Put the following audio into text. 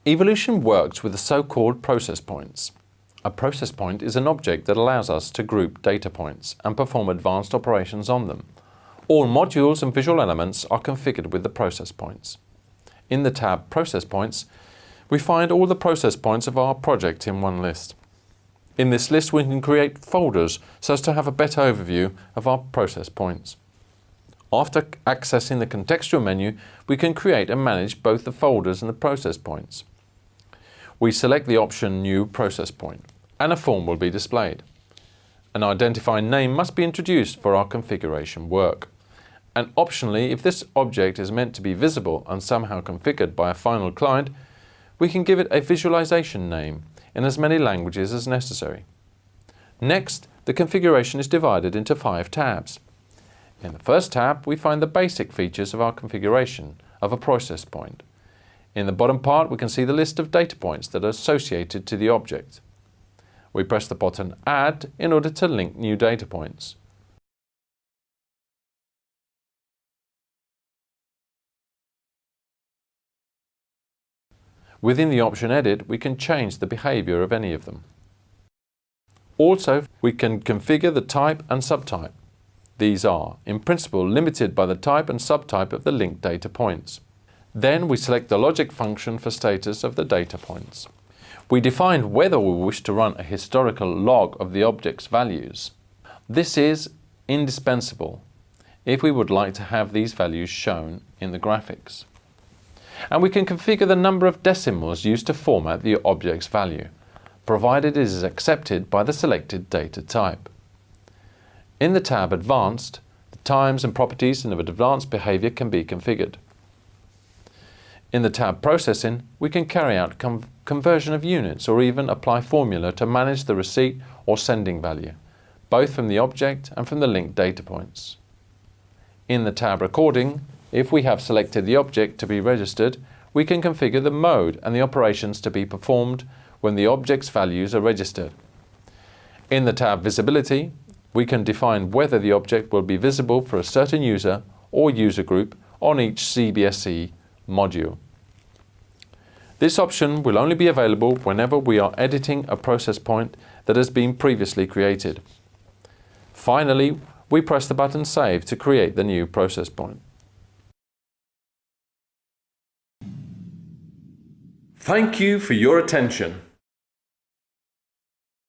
Evolution works with the so-called process points. A process point is an object that allows us to group data points and perform advanced operations on them. All modules and visual elements are configured with the process points. In the tab Process Points, we find all the process points of our project in one list. In this list we can create folders so as to have a better overview of our process points. After accessing the contextual menu, we can create and manage both the folders and the process points. We select the option New Process Point, and a form will be displayed. An identifying name must be introduced for our configuration work. And optionally, if this object is meant to be visible and somehow configured by a final client, we can give it a visualization name in as many languages as necessary. Next, the configuration is divided into 5 tabs. In the first tab, we find the basic features of our configuration of a process point. In the bottom part, we can see the list of data points that are associated to the object. We press the button Add in order to link new data points. Within the option Edit, we can change the behavior of any of them. Also, we can configure the type and subtype. These are, in principle, limited by the type and subtype of the linked data points. Then we select the logic function for status of the data points. We define whether we wish to run a historical log of the object's values. This is indispensable if we would like to have these values shown in the graphics. And we can configure the number of decimals used to format the object's value, provided it is accepted by the selected data type. In the tab Advanced, the times and properties of advanced behavior can be configured. In the tab Processing, we can carry out conversion of units or even apply formula to manage the receipt or sending value, both from the object and from the linked data points. In the tab Recording, if we have selected the object to be registered, we can configure the mode and the operations to be performed when the object's values are registered. In the tab Visibility, we can define whether the object will be visible for a certain user or user group on each CBSE module. This option will only be available whenever we are editing a process point that has been previously created. Finally, we press the button Save to create the new process point. Thank you for your attention.